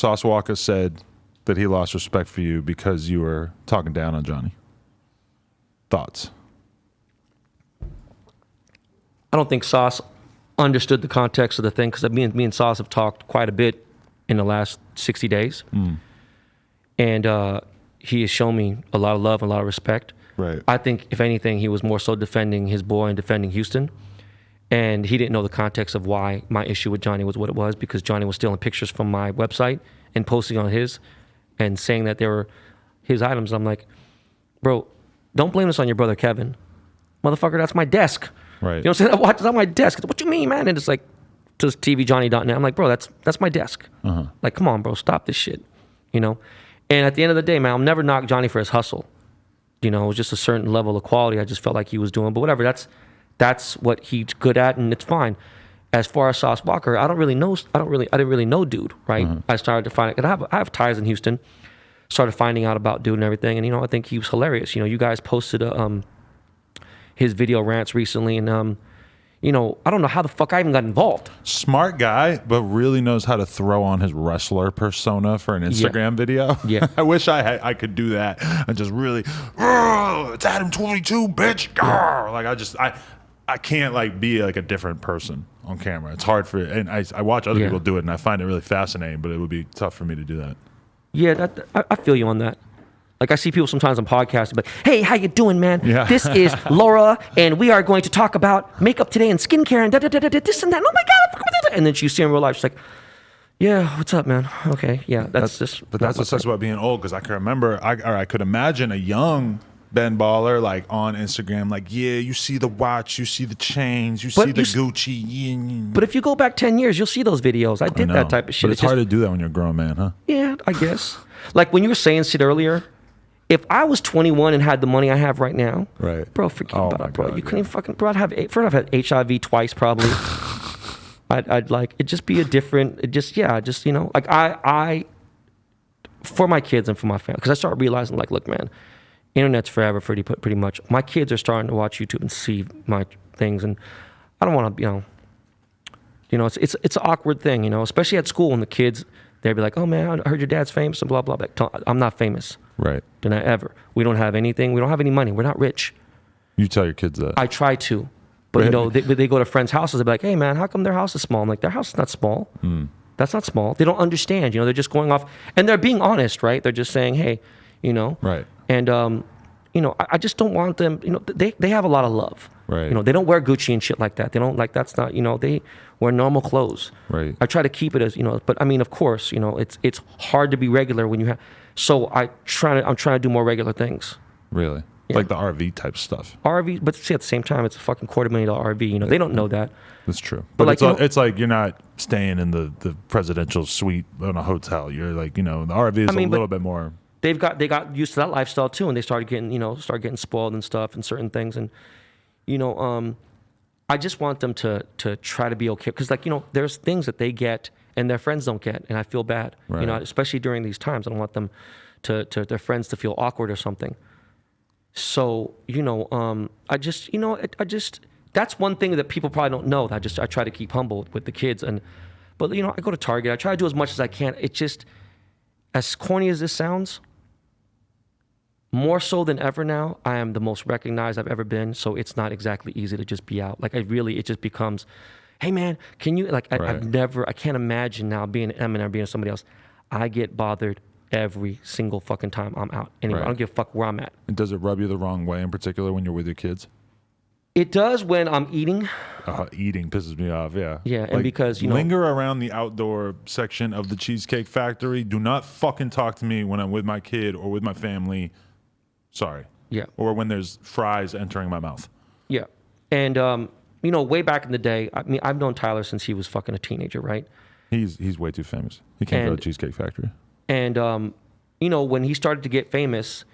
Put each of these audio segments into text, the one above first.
Sauce Walka said that he lost respect for you because you were talking down on Johnny. Thoughts? I don't think Sauce understood the context of the thing, because me and Sauce have talked quite a bit in the last 60 days. And he has shown me a lot of love and a lot of respect. Right. I think, if anything, he was more so defending his boy and defending Houston. And he didn't know the context of why my issue with Johnny was what it was, because Johnny was stealing pictures from my website and posting on his and saying that they were his items. I'm like, bro, don't blame this on your brother Kevin. Motherfucker, that's my desk. Right. You know what I'm saying? I watch it on my desk. What you mean, man? And it's like, just tvjohnny.net. I'm like, bro, that's my desk. Like, come on, bro, stop this shit. You know? And at the end of the day, man, I'll never knock Johnny for his hustle. You know, it was just a certain level of quality I just felt like he was doing. But whatever, that's what he's good at, and it's fine. As far as Sauce Walka, I didn't really know dude, right? I started to find it. I have ties in Houston. Started finding out about dude and everything, and I think he was hilarious. You guys posted his video rants recently, and I don't know how the fuck I even got involved. Smart guy, but really knows how to throw on his wrestler persona for an Instagram video. Yeah. I wish I could do that and just really, it's Adam 22, bitch. Yeah. Like I can't like be like a different person on camera. It's hard and I watch other people do it, and I find it really fascinating, but it would be tough for me to do that. Yeah, I feel you on that. Like, I see people sometimes on podcasts, but hey, how you doing, man? Yeah. This is Laura, and we are going to talk about makeup today and skincare and this and that. Oh my God. And then you see in real life, she's like, yeah, what's up, man? Okay, yeah, that's just. But that's what sucks about being old, because I can remember, I could imagine a young Ben Baller like on Instagram, like, yeah, you see the watch, you see the chains, you see the Gucci. Yeah. But if you go back 10 years, you'll see those videos. I did that type of shit. But it's hard to do that when you're a grown man, huh? Yeah, I guess. Like when you were saying shit earlier, if I was 21 and had the money I have right now, right, bro, forget about it, bro. You couldn't even fucking, bro. I've had HIV twice probably. I'd like it just be a different. Like I for my kids and for my family, because I started realizing, like, look, man, internet's forever, pretty much. My kids are starting to watch YouTube and see my things, and I don't want to, it's an awkward thing, especially at school when the kids, they'd be like, oh man, I heard your dad's famous and blah blah blah. I'm not famous. Right. Than I ever. We don't have anything. We don't have any money. We're not rich. You tell your kids that. I try to, but they go to friends' houses. They're like, hey man, how come their house is small? I'm like, their house is not small. That's not small. They don't understand. They're just going off, and they're being honest, right? They're just saying, hey, Right. And I just don't want them. They have a lot of love. Right. They don't wear Gucci and shit like that. They don't like. That's not. They wear normal clothes. Right. I try to keep it as but I mean, of course, it's hard to be regular when you have. So I'm trying to do more regular things. Really? Yeah. Like the RV type stuff. RV, but see, at the same time, it's a fucking $250,000 RV. They don't know that. That's true. But like, it's like you're not staying in the presidential suite in a hotel. You're like, the RV is a little bit more. They got used to that lifestyle too, and they started getting spoiled and stuff and certain things, and I just want them to try to be okay, because there's things that they get and their friends don't get, and I feel bad. Right. Especially during these times, I don't want them to their friends to feel awkward or something. So I just that's one thing that people probably don't know. That I try to keep humble with the kids, but I go to Target. I try to do as much as I can. It's just, as corny as this sounds, more so than ever now, I am the most recognized I've ever been. So it's not exactly easy to just be out. Like it just becomes, hey man, can you, like, I can't imagine now being Eminem or being somebody else. I get bothered every single fucking time I'm out. Anyway, right. I don't give a fuck where I'm at. And does it rub you the wrong way in particular when you're with your kids? It does when I'm eating. Eating pisses me off, yeah. Yeah, and because, linger around the outdoor section of the Cheesecake Factory. Do not fucking talk to me when I'm with my kid or with my family. Sorry. Yeah. Or when there's fries entering my mouth. Yeah. And, way back in the day, I mean, I've known Tyler since he was fucking a teenager, right? He's way too famous. He can't go to Cheesecake Factory. And, when he started to get famous,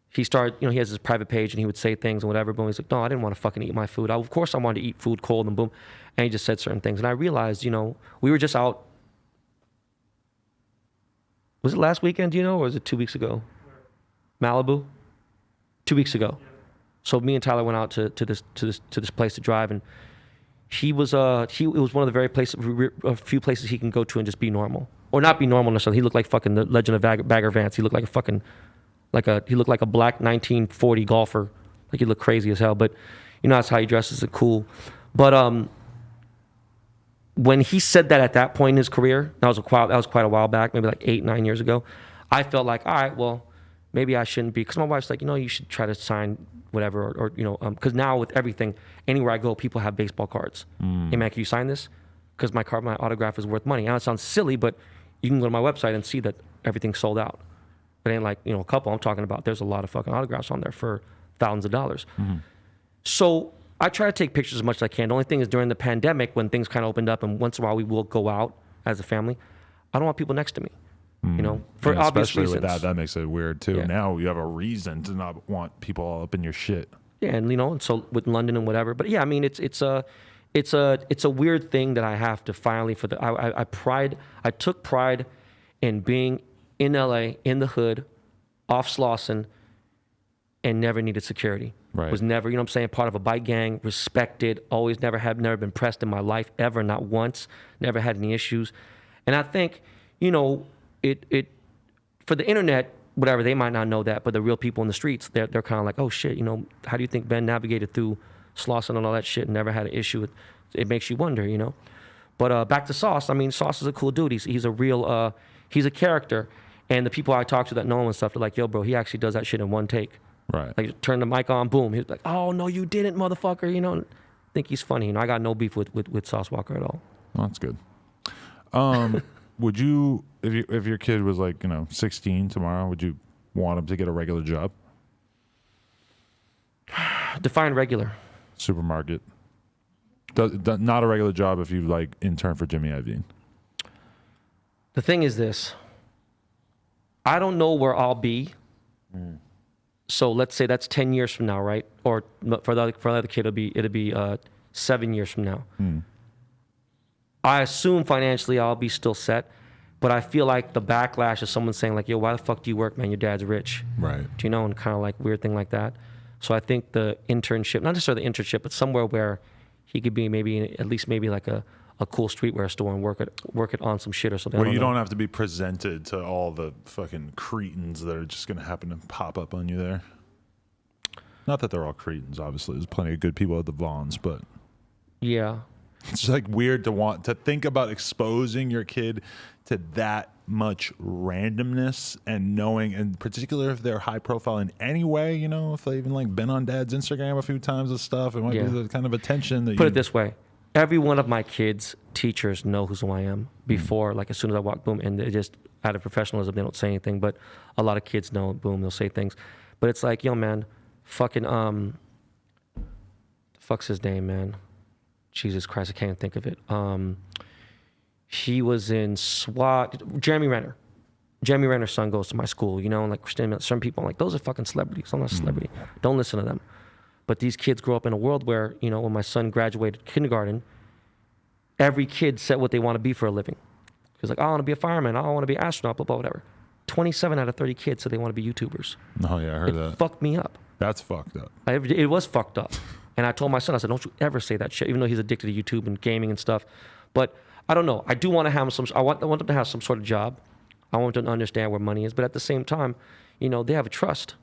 he has his private page and he would say things and whatever, but he's like, no, I didn't want to fucking eat my food. Of course I wanted to eat food cold, and boom. And he just said certain things. And I realized, we were just out. Was it last weekend, or was it 2 weeks ago? Malibu? 2 weeks ago. So me and Tyler went out to this place to drive, and it was one of the a few places he can go to and just be normal. or not be normal necessarily. He looked like fucking the Legend of Bagger Vance. He looked like a fucking, he looked like a black 1940 golfer. Like he looked crazy as hell. But you know, that's how he dresses it cool. But when he said that at that point in his career, that was quite a while back, maybe like 8-9 years ago. I felt like, all right, well, maybe I shouldn't be, because my wife's like, you should try to sign whatever, or because now with everything, anywhere I go, people have baseball cards. Hey man, can you sign this? Because my autograph is worth money. Now it sounds silly, but you can go to my website and see that everything's sold out. It ain't like a couple. I'm talking about. There's a lot of fucking autographs on there for thousands of dollars. So I try to take pictures as much as I can. The only thing is during the pandemic, when things kind of opened up, and once in a while we will go out as a family, I don't want people next to me. For and obvious especially reasons. with that makes it weird too. Yeah. Now you have a reason to not want people all up in your shit. Yeah, and so with London and whatever. But yeah, I mean, it's a weird thing that I have to finally I took pride in being in LA, in the hood, off Slauson, and never needed security. Right. Was never, what I'm saying, part of a bike gang, respected, always never been pressed in my life ever, not once, never had any issues. And I think, it for the internet, whatever, they might not know that, but the real people in the streets, they're kind of like, oh shit, how do you think Ben navigated through Slauson and all that shit and never had an issue with it? Makes you wonder, But back to Sauce. I mean, Sauce is a cool dude. He's a real, he's a character. And the people I talk to that know him and stuff, they're like, yo, bro, he actually does that shit in one take. Right. Like, turn the mic on, boom. He's like, oh, no, you didn't, motherfucker. I think he's funny. I got no beef with Sauce Walka at all. Well, that's good. Would you, if your kid was like, 16 tomorrow, would you want him to get a regular job? Define regular. Supermarket. Not a regular job if you like intern for Jimmy Iovine. The thing is this. I don't know where I'll be. So let's say that's 10 years from now, right? Or for the other kid, it'll be 7 years from now. I assume financially I'll be still set, but I feel like the backlash of someone saying like, yo, why the fuck do you work, man? Your dad's rich. Right. Do and kind of like weird thing like that. So I think the internship, not necessarily the internship, but somewhere where he could be at least like a cool streetwear store and work it on some shit or something. Where you don't have to be presented to all the fucking cretins that are just going to happen to pop up on you there. Not that they're all cretins, obviously. There's plenty of good people at the Vons, but yeah, it's like weird to want to think about exposing your kid to that much randomness and knowing, in particular if they're high profile in any way, if they even like been on dad's Instagram a few times and stuff, it might be the kind of attention that Put it this way. Every one of my kids' teachers know who I am before, like as soon as I walk, boom, and they just, out of professionalism, they don't say anything, but a lot of kids know, boom, they'll say things. But it's like, yo, man, fucking, the fuck's his name, man? Jesus Christ, I can't think of it. He was in SWAT, Jeremy Renner. Jeremy Renner's son goes to my school, and like some people, I'm like, those are fucking celebrities. I'm not a celebrity. Don't listen to them. But these kids grow up in a world where, when my son graduated kindergarten, every kid said what they want to be for a living. He's like, I want to be a fireman. I want to be an astronaut, blah, blah, whatever. 27 out of 30 kids said they want to be YouTubers. Oh, yeah, I heard that. It fucked me up. That's fucked up. It was fucked up. And I told my son, I said, don't you ever say that shit, even though he's addicted to YouTube and gaming and stuff. But I don't know. I do want to have I want them to have some sort of job. I want them to understand where money is. But at the same time, they have a trust.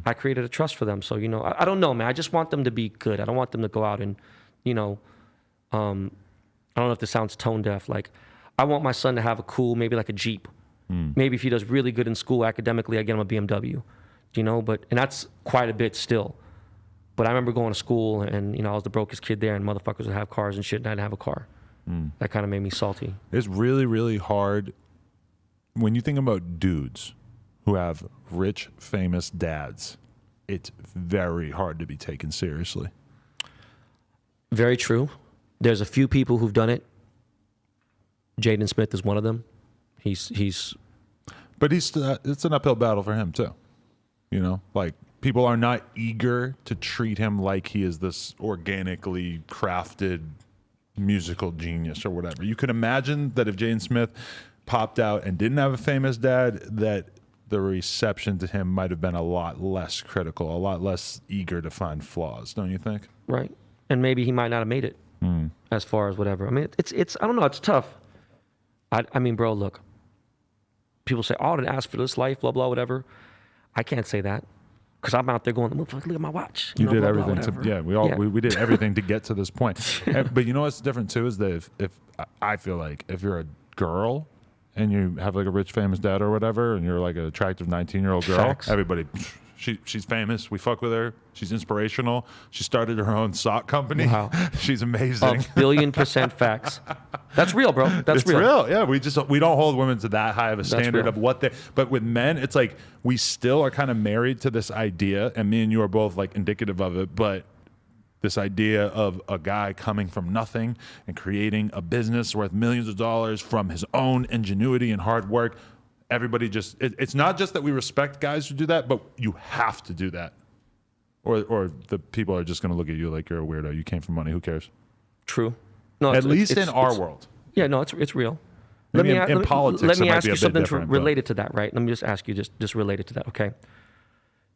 I created a trust for them. So, I don't know, man. I just want them to be good. I don't want them to go out and, I don't know if this sounds tone deaf. Like, I want my son to have a cool, maybe like a Jeep. Maybe if he does really good in school academically, I get him a BMW, and that's quite a bit still. But I remember going to school and, I was the brokest kid there and motherfuckers would have cars and shit and I didn't have a car. That kind of made me salty. It's really, really hard when you think about dudes who have rich, famous dads. It's very hard to be taken seriously. Very true. There's a few people who've done it. Jaden Smith is one of them. But it's an uphill battle for him too. Like people are not eager to treat him like he is this organically crafted musical genius or whatever. You could imagine that if Jaden Smith popped out and didn't have a famous dad, that the reception to him might have been a lot less critical, a lot less eager to find flaws, don't you think? Right. And maybe he might not have made it as far as whatever. I mean, it's I don't know, it's tough. I mean, bro, look, people say, oh, I didn't ask for this life, blah, blah, whatever. I can't say that because I'm out there going, look at my watch. You did blah, everything blah, we did everything to get to this point. But you know what's different too is that if I feel like if you're a girl and you have like a rich famous dad or whatever and you're like an attractive 19-year-old girl, Facts. everybody, she's famous, we fuck with her, she's inspirational, she started her own sock company. Wow. She's amazing. 1,000,000,000% facts. That's real, bro. That's it's real. Yeah, we don't hold women to that high of a standard real. of what they. But with men, it's like we still are kind of married to this idea, and me and you are both like indicative of it. But this idea of a guy coming from nothing and creating a business worth millions of dollars from his own ingenuity and hard work. Everybody just it's not just that we respect guys who do that, but you have to do that, or the people are just going to look at you like you're a weirdo. You came from money. Who cares? True. No, At least in our world. Yeah, no, it's real. Maybe in politics, let me it might ask be a you bit something different, related to that, right? Let me just ask you just related to that, okay?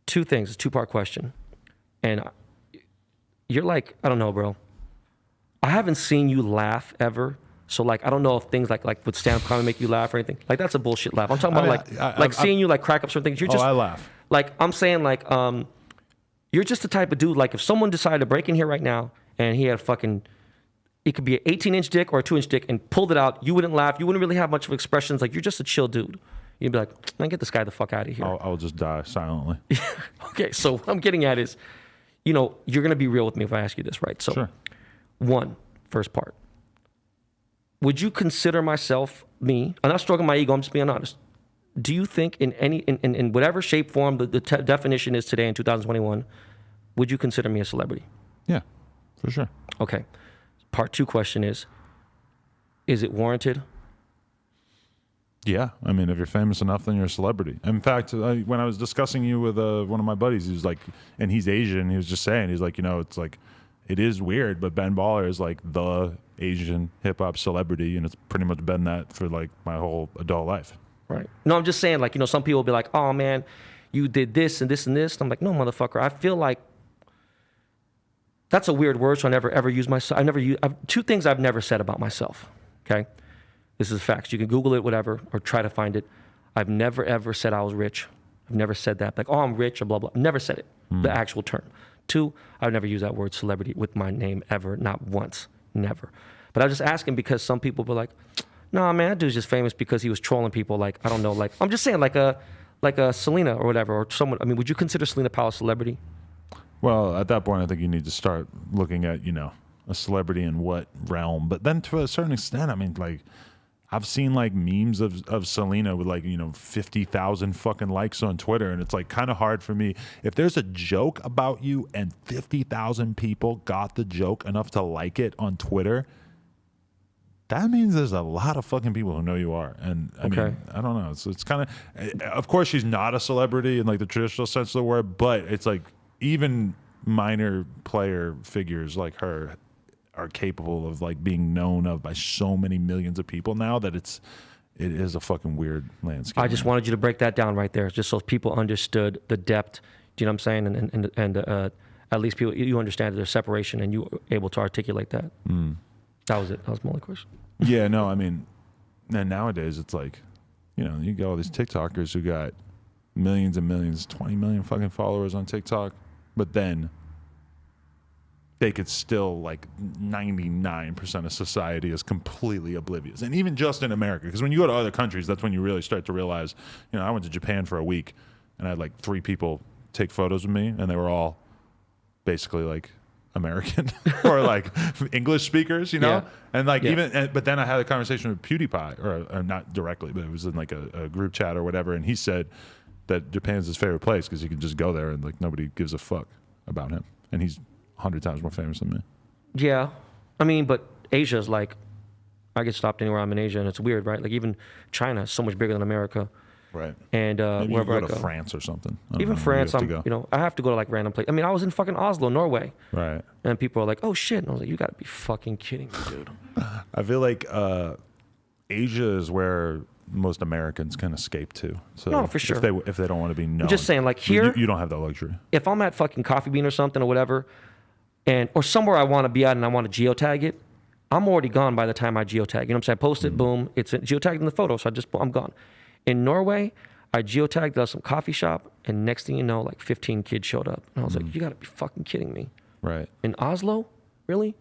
Two things, it's a two-part question. And you're like, I don't know, bro. I haven't seen you laugh ever. So like, I don't know if things like with stand-up comedy make you laugh or anything. Like that's a bullshit laugh. I'm talking about seeing you like crack up certain things. You're just, I laugh. Like I'm saying like, you're just the type of dude, like if someone decided to break in here right now and he had fucking, it could be an 18-inch dick or a 2-inch dick and pulled it out, you wouldn't laugh. You wouldn't really have much of expressions. Like you're just a chill dude. You'd be like, man, get this guy the fuck out of here. I'll just die silently. Okay, so what I'm getting at is, you know, you're going to be real with me if I ask you this, right? So, Sure. First part. Would you consider myself, me, I'm not stroking my ego, I'm just being honest. Do you think in whatever shape, form the definition is today in 2021, would you consider me a celebrity? Yeah, for sure. Okay. Part two question is it warranted? Yeah, I mean, if you're famous enough, then you're a celebrity. In fact, when I was discussing you with one of my buddies, he was like, and he's Asian, he was just saying, he's like, you know, it's like, it is weird, but Ben Baller is like the Asian hip hop celebrity, and it's pretty much been that for like my whole adult life. Right. No, I'm just saying, like, you know, some people will be like, oh man, you did this and this and this. And I'm like, no, motherfucker, I feel like that's a weird word, so I never ever use myself. Two things I've never said about myself. Okay. This is facts. You can Google it, whatever, or try to find it. I've never, ever said I was rich. I've never said that. Like, oh, I'm rich or blah, blah. I've never said it, the actual term. Two, I've never used that word celebrity with my name ever, not once, never. But I was just asking because some people were like, nah, man, that dude's just famous because he was trolling people. Like, I don't know, like, I'm just saying like a Selena or whatever, or someone. I mean, would you consider Selena Powell a celebrity? Well, at that point, I think you need to start looking at, you know, a celebrity in what realm. But then to a certain extent, I mean, like, I've seen like memes of Selena with like, you know, 50,000 fucking likes on Twitter. And it's like kind of hard for me. If there's a joke about you and 50,000 people got the joke enough to like it on Twitter, that means there's a lot of fucking people who know you are. And I mean, I don't know. It's kind of course she's not a celebrity in like the traditional sense of the word, but it's like even minor player figures like her are capable of like being known of by so many millions of people now that it is a fucking weird landscape. I just wanted you to break that down right there, just so people understood the depth. Do you know what I'm saying? And at least people, you understand their separation and you were able to articulate that. That was it. That was my only question. Yeah, no, I mean, and nowadays it's like, you know, you got all these TikTokers who got millions and millions, 20 million fucking followers on TikTok, but then they could still, like, 99% of society is completely oblivious. And even just in America, because when you go to other countries, that's when you really start to realize, you know, I went to Japan for a week and I had like 3 people take photos with me and they were all basically like American or like English speakers, you know? Yeah. And like but then I had a conversation with PewDiePie, or not directly, but it was in like a group chat or whatever. And he said that Japan's his favorite place because he can just go there and like nobody gives a fuck about him. And he's 100 times more famous than me. Yeah. I mean, but Asia's like, I get stopped anywhere I'm in Asia and it's weird, right? Like even China is so much bigger than America. Right. And maybe wherever you go I go. to France or something. Even France, I have to go to like random places. I mean, I was in fucking Oslo, Norway. Right. And people are like, oh shit. And I was like, you gotta be fucking kidding me, dude. I feel like Asia is where most Americans can escape to. So no, for sure. If they don't want to be known. I'm just saying, like here, you don't have that luxury. If I'm at fucking Coffee Bean or something or whatever, or somewhere I want to be at and I want to geotag it, I'm already gone by the time I geotag. You know what I'm saying? I post it, boom, it's geotagged in the photo, so I'm gone. In Norway, I geotagged at some coffee shop, and next thing you know, like 15 kids showed up. And I was like, you gotta be fucking kidding me. Right. In Oslo? Really?